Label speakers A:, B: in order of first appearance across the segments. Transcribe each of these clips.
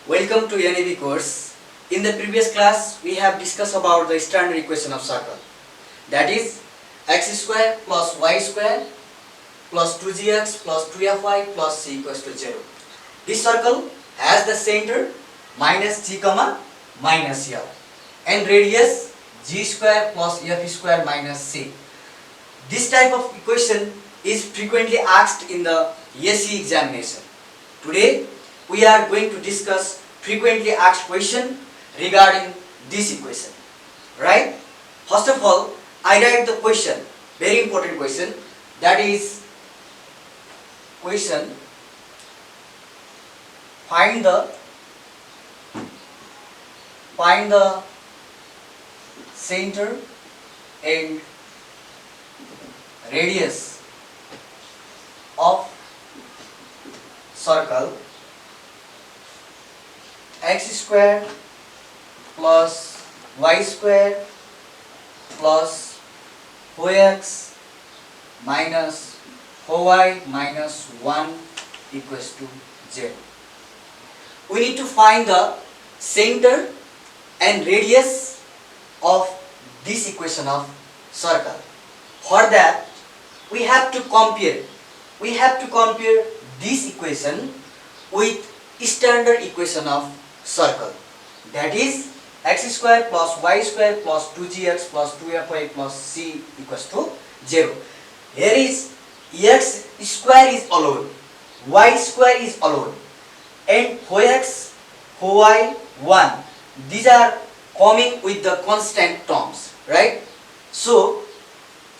A: Welcome to NAV course. In the previous class, we have discussed about the standard equation of circle. That is x square plus y square plus 2gx plus 2fy plus c equals to 0. This circle has the center minus g comma minus l and radius g square plus f square minus c. This type of equation is frequently asked in the SE examination. Today we are going to discuss frequently asked question regarding this equation. Right? First of all, I write the question, very important question, that is question find the center and radius of circle x square plus y square plus 4x minus 4y minus 1 equals to 0. We need to find the center and radius of this equation of circle. For that, we have to compare this equation with standard equation of circle, that is x square plus y square plus 2gx plus 2fy plus c equals to 0. Here is x square is alone, y square is alone, and 4x, 4y, 1. These are coming with the constant terms, right? So,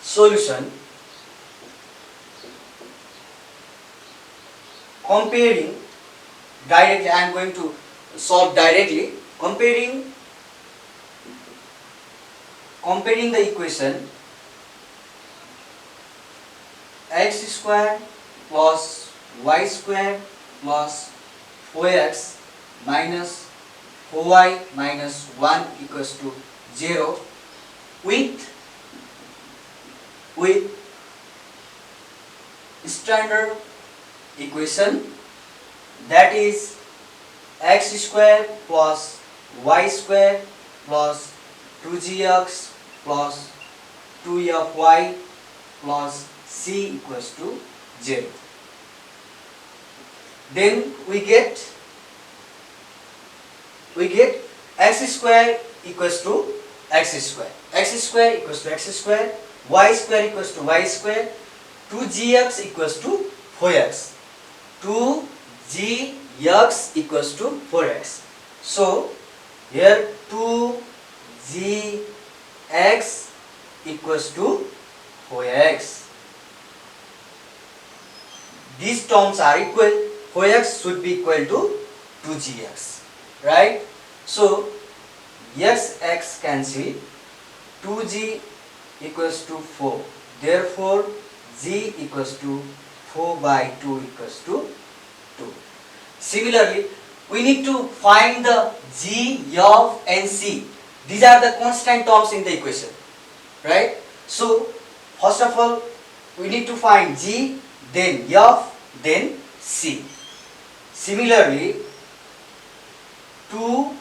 A: solution, comparing directly, I am going to solve directly, comparing the equation x square plus y square plus 4x minus 4y minus 1 equals to 0 with standard equation, that is x square plus y square plus 2gx plus 2fy plus c equals to 0. Then we get x square equals to x square equals to x square, y square equals to y square, 2gx equals to 4x, 2gx equals to 4x. So here 2gx equals to 4x. These terms are equal. 4x should be equal to 2gx, right? So x cancel, 2g equals to 4. Therefore g equals to 4 by 2 equals to 2. Similarly, we need to find the g, f and c. These are the constant terms in the equation, right? So first of all, we need to find g, then f, then c. Similarly, 2fy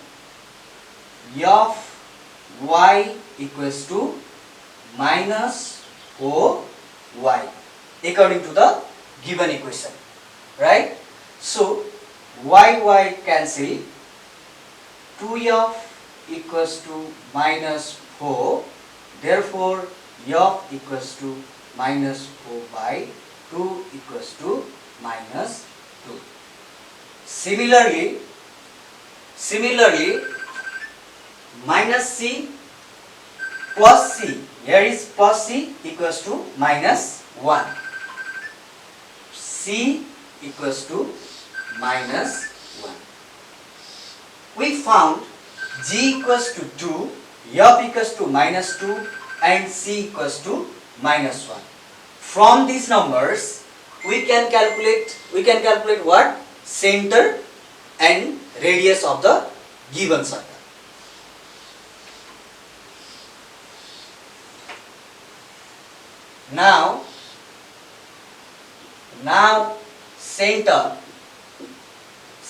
A: equals to minus 4y according to the given equation, right? So y cancel, 2f equals to minus 4, therefore f equals to minus 4 by 2 equals to minus 2. Similarly, minus c plus c, here is plus c equals to minus 1, c equals to minus 1. We found g equals to 2, f equals to minus 2 and c equals to minus 1. From these numbers we can calculate what? Center and radius of the given circle. Now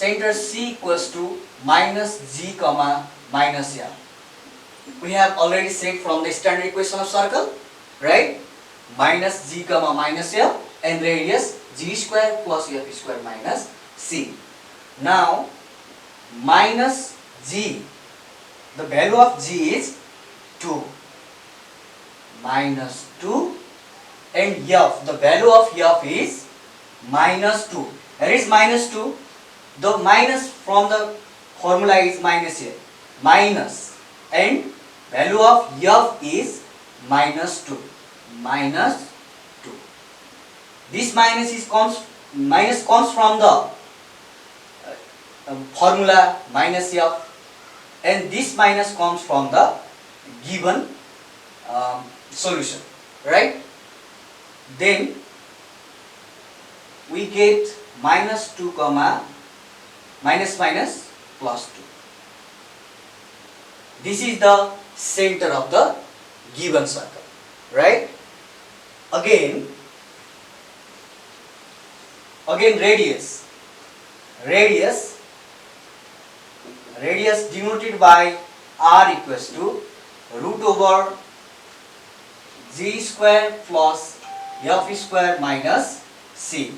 A: center C equals to minus G comma minus L. We have already said from the standard equation of circle, right? Minus G comma minus L and radius G square plus F square minus C. Now minus G, the value of G is 2, minus 2, and F, the value of F is minus 2. Here is minus 2, the minus from the formula is minus here, minus, and value of F is minus 2, minus 2. This minus comes from the formula minus F, and this minus comes from the given solution, right? Then we get minus 2 comma minus minus plus 2. This is the center of the given circle, right? Again radius denoted by R equals to root over G square plus F square minus C.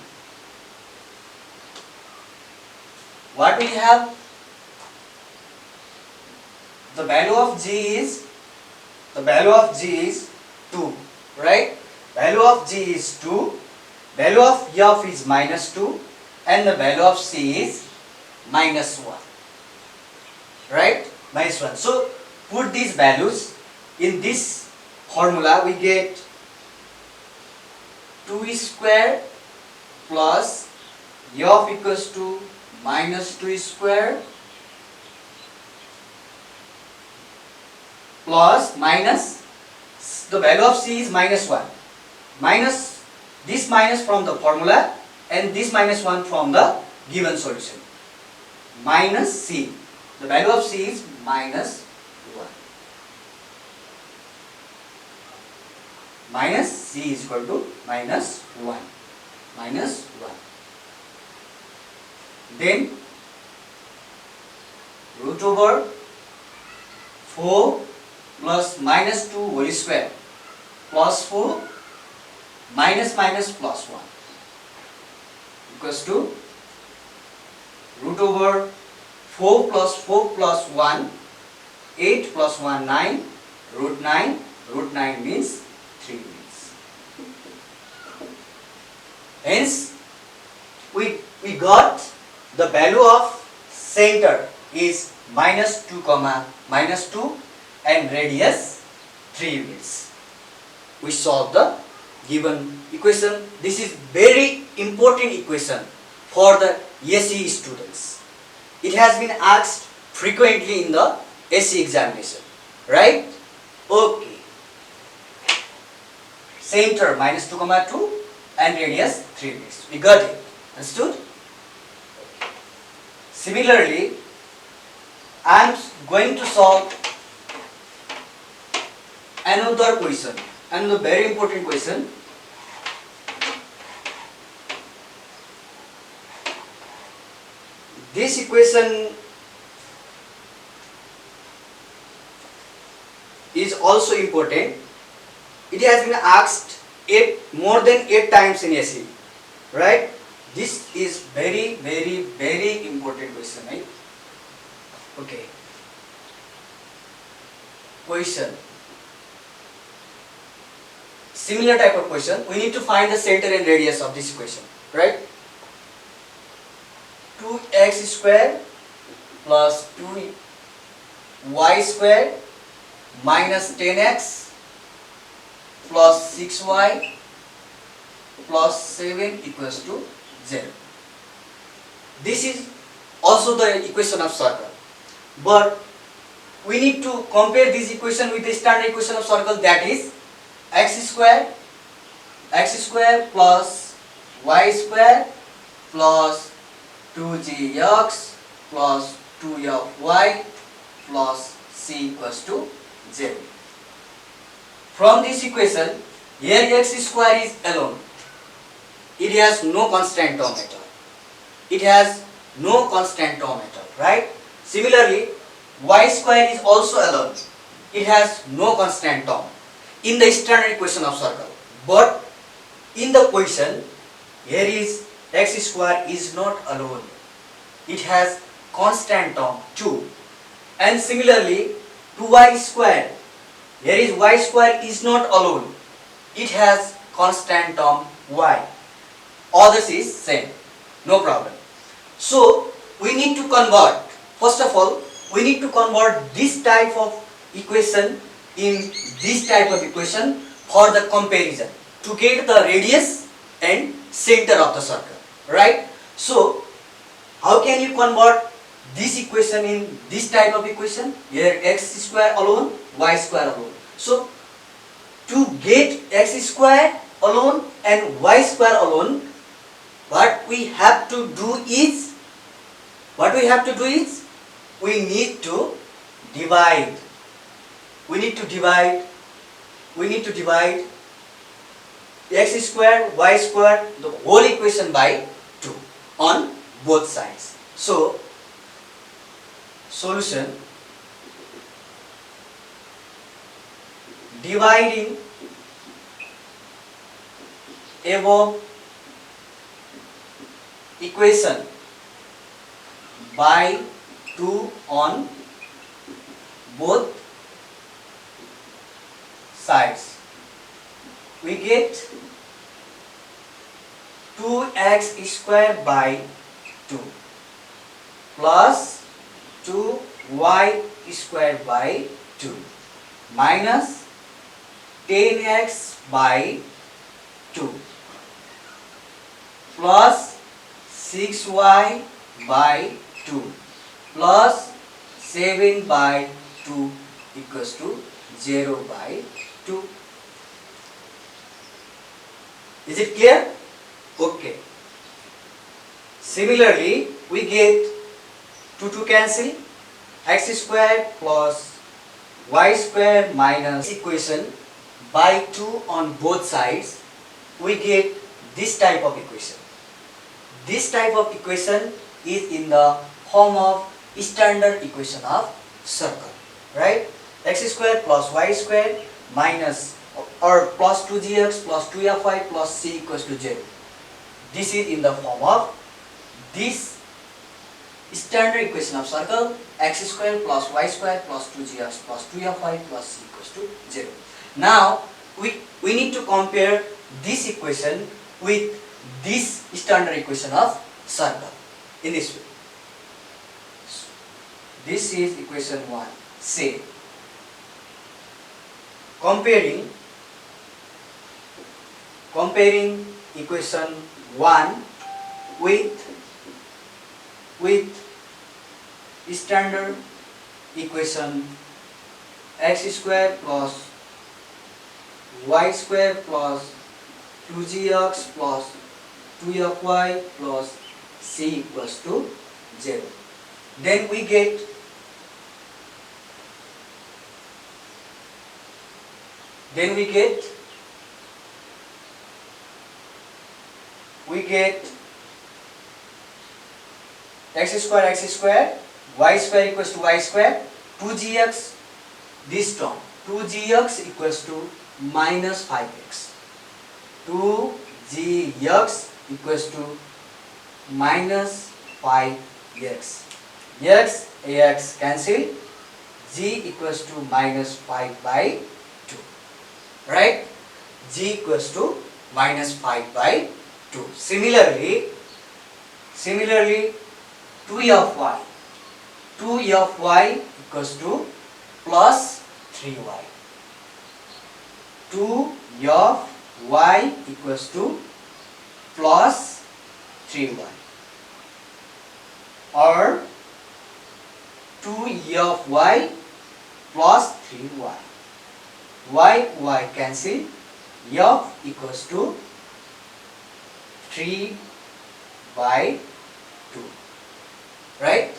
A: What we have? The value of G is 2, right? Value of G is 2, value of F is minus 2, and the value of C is minus 1, right? Minus 1. So put these values in this formula, we get 2 square plus F equals to minus 2 square plus minus, the value of C is minus 1, minus this minus from the formula and this minus 1 from the given solution, minus C, the value of C is minus 1, minus C is equal to minus 1, minus 1. Then root over 4 plus minus 2 whole square plus 4 minus minus plus 1 equals to root over 4 plus 1, 8 plus 1, 9, root 9 means 3 means. Hence we got the value of center is minus 2 comma minus 2 and radius 3 units. We solve the given equation. This is very important equation for the SE students. It has been asked frequently in the SE examination, right? Okay. Center minus 2 comma 2 and radius 3 units. We got it. Understood? Similarly, I am going to solve another question, another very important question. This equation is also important. It has been asked more than 8 times in SE, right? This is very important question, right? Okay. Question. Similar type of question. We need to find the center and radius of this equation, right? 2x square plus 2y square minus 10x plus 6y plus 7 equals to 0. This is also the equation of circle, but we need to compare this equation with the standard equation of circle, that is x square plus y square plus 2gx plus 2fy plus c equals to 0. From this equation, here x square is alone. It has no constant term at all. It has no constant term at all, right? Similarly, y square is also alone. It has no constant term in the standard equation of circle. But in the question, here is x square is not alone. It has constant term too. And similarly, 2y square, here is y square is not alone. It has constant term y. Others is same, no problem. So we need to convert. First of all, we need to convert this type of equation in this type of equation for the comparison to get the radius and center of the circle, right? So how can you convert this equation in this type of equation? Here x square alone, y square alone. So to get x square alone and y square alone, what we have to do is we need to divide x square y square the whole equation by 2 on both sides. So solution, dividing above equation by 2 on both sides, we get 2x square by 2 plus 2y square by 2 minus 10x by 2 plus 6y by 2 plus 7 by 2 equals to 0 by 2. Is it clear? Okay. Similarly, we get 2 cancel, x square plus y square minus equation by 2 on both sides, we get this type of equation. This type of equation is in the form of standard equation of circle, right? X square plus y square minus or plus 2gx plus 2fy plus c equals to 0. This is in the form of this standard equation of circle, x square plus y square plus 2gx plus 2fy plus c equals to 0. Now we need to compare this equation with this standard equation of circle in this way. This is equation 1. Say comparing equation 1 with standard equation x square plus y square plus 2gx plus 2fy plus c equals to 0. Then we get x square, y square equals to y square, 2gx, this term, 2gx equals to minus 5x. 2gx equals to minus 5x. X, ax cancel, g equals to minus 5 by 2. Right? G equals to minus 5 by 2. Similarly 2 of y equals to plus 3y. 2 of y equals to plus 3y, or 2 of y plus 3y. Y cancel, f equals to 3 by 2. Right?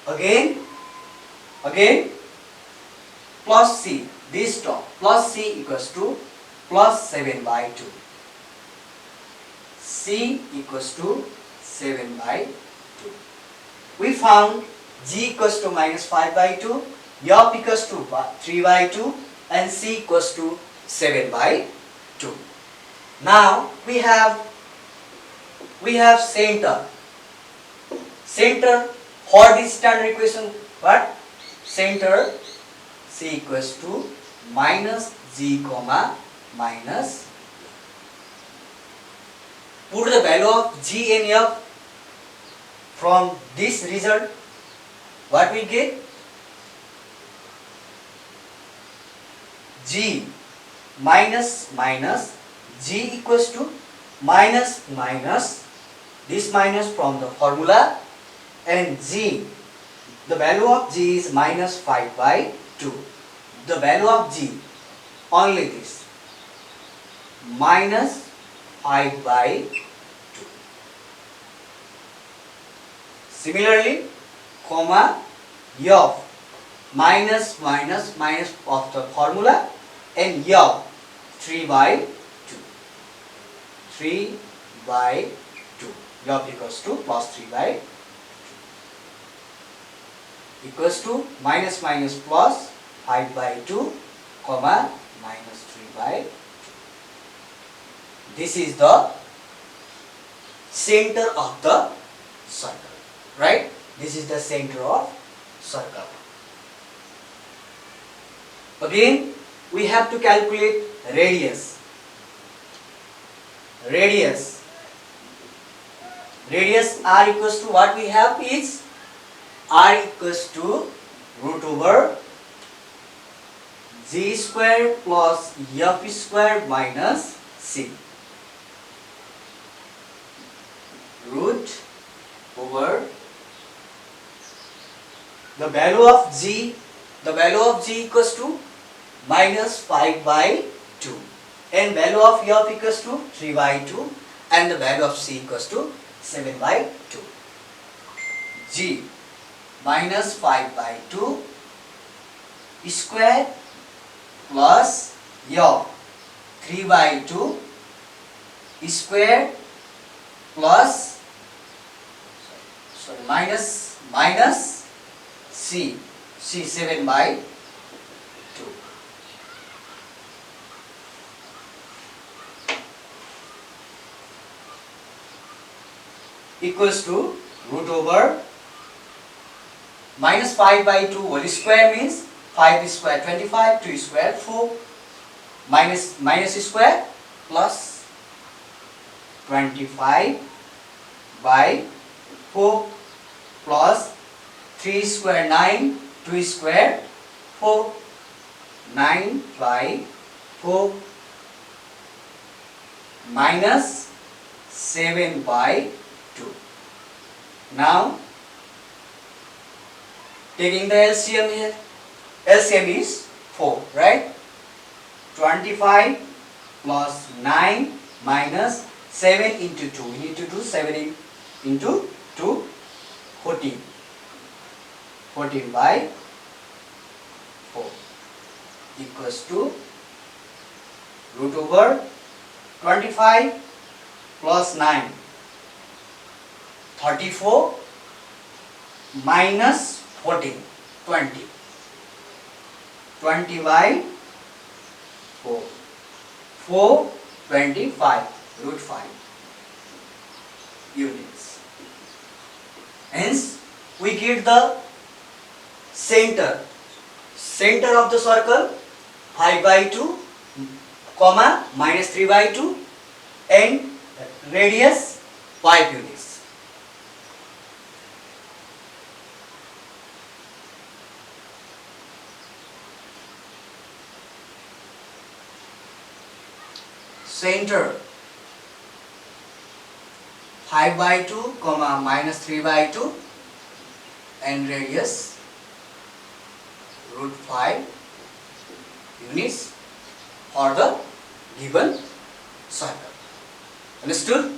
A: Again plus c, this term, plus c equals to plus 7 by 2. C equals to 7 by 2. we found g equals to minus 5 by 2, f equals to 3 by 2, and c equals to 7 by 2. Now we have center. Center for this standard equation, what? Center c equals to minus g comma minus. Put the value of g and f from this result. What we get? G minus minus, g equals to minus minus, this minus from the formula, and g, the value of g is minus 5 by 2. The value of g, only this, minus 5 by 2. Similarly, comma, f, minus minus minus of the formula, and f 3 by 2. 3 by 2. F equals to plus 3 by 2. Equals to minus minus plus 5 by 2, comma, minus 3 by 2. This is the center of the circle, right? This is the center of circle. Again, we have to calculate radius. Radius r equals to, what we have is r equals to root over g square plus f square minus c. Root over the value of g equals to minus 5 by 2, and value of f equals to 3 by 2, and the value of c equals to 7 by 2. G minus 5 by 2 square plus f 3 by 2 square plus minus c 7 by 2. Equals to root over minus 5 by 2 whole square means 5 square 25, 2 square 4, minus square plus 25 by 4 plus 3 square 9, 2 square 4, 9 by 4 minus 7 by 2. Now taking the LCM here, LCM is 4, right? 25 plus 9 minus 7 into 2. We need to do 7 into 2, 14. 14 by 4 equals to root over 25 plus 9, 34 minus 14, 20. 20 by 4. 4, 25, root 5 units. Hence, we get the center of the circle 5 by 2, comma, minus 3 by 2, and radius 5 units. Center 5 by 2, comma, minus 3 by 2, and radius root 5 units for the given circle. Understood?